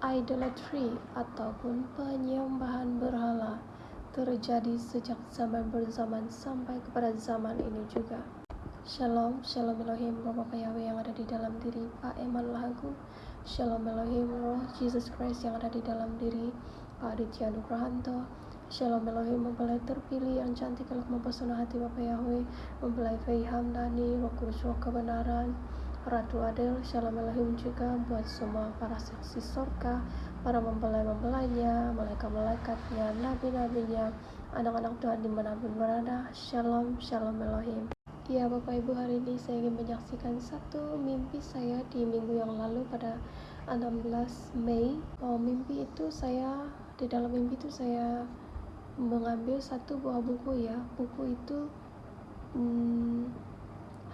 Idolatry ataupun penyembahan berhala terjadi sejak zaman berzaman sampai kepada zaman ini juga. Shalom, Shalom Elohim, Roh Bapa Yahweh yang ada di dalam diri Pak Eman Lahagu. Shalom Elohim, Roh Jesus Christ yang ada di dalam diri Pak Aditya Nugrahanto. Shalom Elohim, mempelai terpilih yang cantik kelak mempesona hati Bapa Yahweh, mempelai Fei Hamdani, Roh Kudus Roh kebenaran, Ratu Adel. Shalom Elohim juga buat semua para saksi surga, para mempelai-mempelainya, malaikat-malaikatnya, nabi-nabinya, anak-anak Tuhan dimanapun berada. Shalom, Shalom Elohim. Ya Bapak Ibu, hari ini saya ingin menyaksikan satu mimpi saya di minggu yang lalu pada 16 Mei. Mimpi itu di dalam mimpi itu saya mengambil satu buah buku ya. Buku itu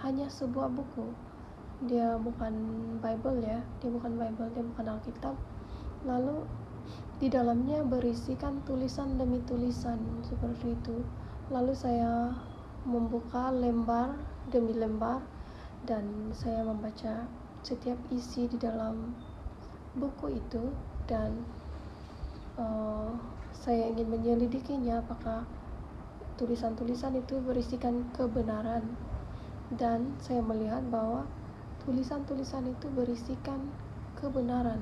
hanya sebuah buku. Dia bukan Bible ya, dia bukan Alkitab. Lalu di dalamnya berisikan tulisan demi tulisan seperti itu. Lalu saya membuka lembar demi lembar dan saya membaca setiap isi di dalam buku itu, dan saya ingin menyelidikinya apakah tulisan-tulisan itu berisikan kebenaran, dan saya melihat bahwa tulisan-tulisan itu berisikan kebenaran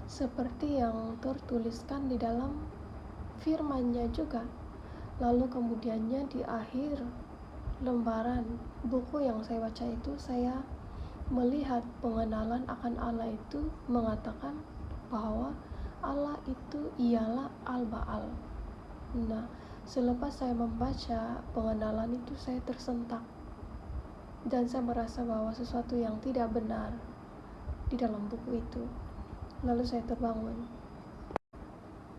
seperti yang tertuliskan di dalam firman-Nya juga. Lalu kemudiannya di akhir lembaran buku yang saya baca itu, saya melihat pengenalan akan Allah itu mengatakan bahwa Allah itu ialah Al-Baal. Nah, selepas saya membaca pengenalan itu, saya tersentak dan saya merasa bahwa sesuatu yang tidak benar di dalam buku itu. Lalu saya terbangun.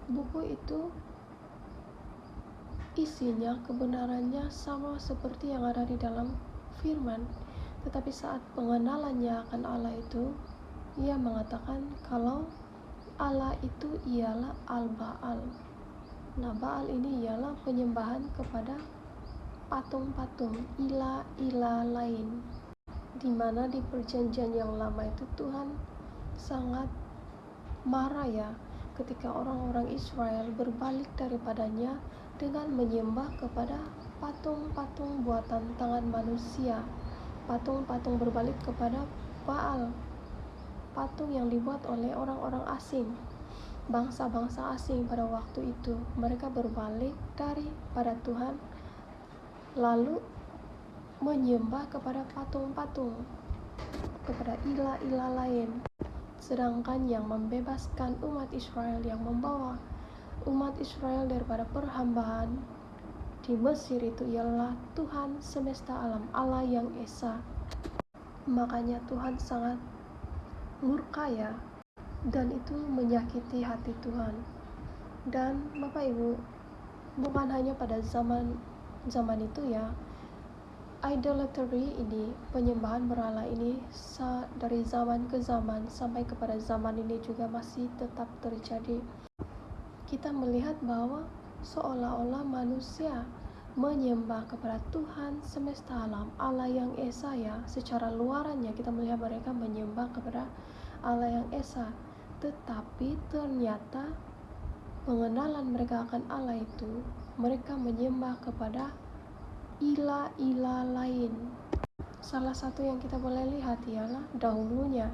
Buku itu isinya, kebenarannya sama seperti yang ada di dalam firman, tetapi saat pengenalannya akan Allah itu, ia mengatakan kalau Allah itu ialah Al-Baal. Nah, Baal ini ialah penyembahan kepada patung-patung, ilah-ilah lain, di mana di perjanjian yang lama itu Tuhan sangat marah ya ketika orang-orang Israel berbalik daripadanya dengan menyembah kepada patung-patung buatan tangan manusia. Patung-patung berbalik kepada Baal, patung yang dibuat oleh orang-orang asing, bangsa-bangsa asing pada waktu itu. Mereka berbalik daripada Tuhan lalu menyembah kepada patung-patung, kepada ilah-ilah lain. Sedangkan yang membebaskan umat Israel, yang membawa umat Israel daripada perhambaan di Mesir itu ialah Tuhan semesta alam, Allah yang Esa. Makanya Tuhan sangat murka ya, dan itu menyakiti hati Tuhan. Dan Bapak Ibu, bukan hanya pada zaman itu ya, idolatry ini, penyembahan berhala ini, dari zaman ke zaman sampai kepada zaman ini juga masih tetap terjadi. Kita melihat bahwa seolah-olah manusia menyembah kepada Tuhan semesta alam, Allah yang Esa ya. Secara luarannya kita melihat mereka menyembah kepada Allah yang Esa, tetapi ternyata pengenalan mereka akan Allah itu, mereka menyembah kepada ilah-ilah lain. Salah satu yang kita boleh lihat ialah dahulunya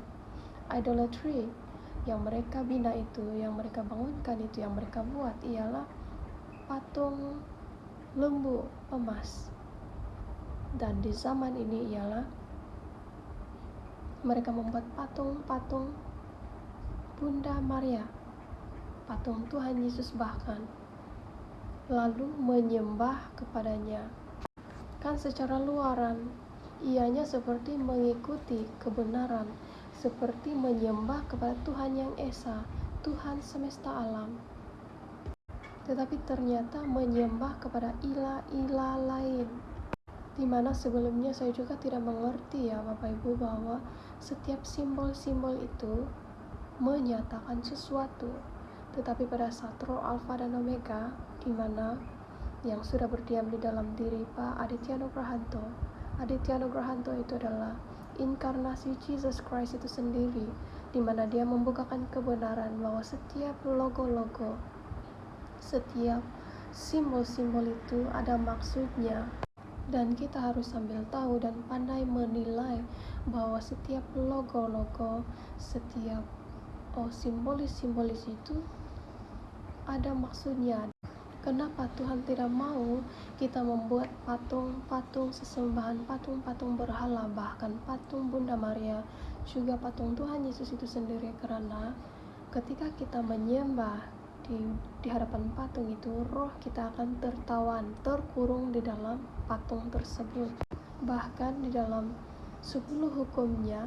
idolatry yang mereka bina itu, yang mereka bangunkan itu, yang mereka buat ialah patung lembu emas. Dan di zaman ini ialah mereka membuat patung-patung Bunda Maria, patung Tuhan Yesus bahkan, lalu menyembah kepadanya. Kan secara luaran ianya seperti mengikuti kebenaran, seperti menyembah kepada Tuhan yang Esa, Tuhan semesta alam, tetapi ternyata menyembah kepada ilah-ilah lain. Di mana sebelumnya saya juga tidak mengerti ya Bapak Ibu, bahwa setiap simbol-simbol itu menyatakan sesuatu, tetapi pada saat Roh Alfa dan Omega, di mana yang sudah berdiam di dalam diri Pak Aditya Nugrahanto itu adalah inkarnasi Jesus Christ itu sendiri. di mana dia membukakan kebenaran bahwa setiap logo-logo, setiap simbol-simbol itu ada maksudnya. Dan kita harus sambil tahu dan pandai menilai bahwa setiap logo-logo, setiap simbolis-simbolis itu ada maksudnya. Kenapa Tuhan tidak mau kita membuat patung-patung sesembahan, patung-patung berhala, bahkan patung Bunda Maria, juga patung Tuhan Yesus itu sendiri? Karena ketika kita menyembah di hadapan patung itu, roh kita akan terkurung di dalam patung tersebut. Bahkan di dalam 10 hukumnya,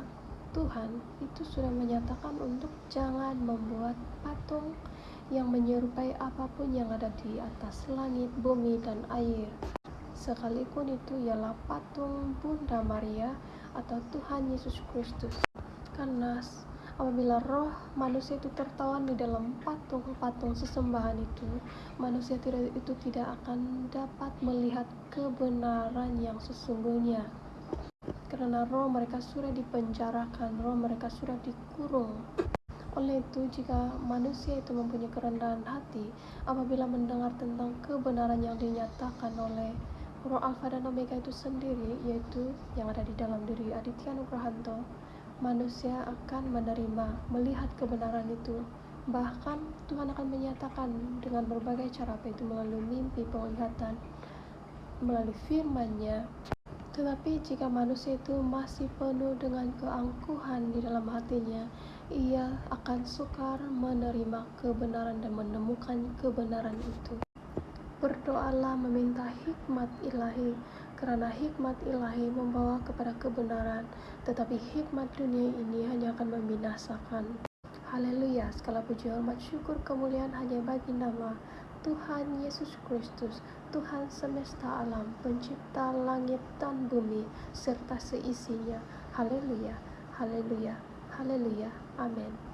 Tuhan itu sudah menyatakan untuk jangan membuat patung yang menyerupai apapun yang ada di atas langit, bumi, dan air. Sekalipun itu ialah patung Bunda Maria atau Tuhan Yesus Kristus. Karena apabila roh manusia itu tertawan di dalam patung-patung sesembahan itu, manusia itu tidak akan dapat melihat kebenaran yang sesungguhnya. Karena roh mereka sudah dipenjarakan, roh mereka sudah dikurung. Oleh itu, jika manusia itu mempunyai kerendahan hati, apabila mendengar tentang kebenaran yang dinyatakan oleh Roh Alfa dan Omega itu sendiri, yaitu yang ada di dalam diri Aditya Nugrahanto, manusia akan melihat kebenaran itu. Bahkan Tuhan akan menyatakan dengan berbagai cara, itu melalui mimpi, penglihatan, melalui firman-Nya. Tetapi jika manusia itu masih penuh dengan keangkuhan di dalam hatinya, ia akan sukar menerima kebenaran dan menemukan kebenaran itu. Berdoalah meminta hikmat ilahi, karena hikmat ilahi membawa kepada kebenaran, tetapi hikmat dunia ini hanya akan membinasakan. Haleluya, segala puji hormat syukur kemuliaan hanya bagi nama Tuhan Yesus Kristus, Tuhan semesta alam, pencipta langit dan bumi serta seisinya. Haleluya, haleluya, haleluya, amin.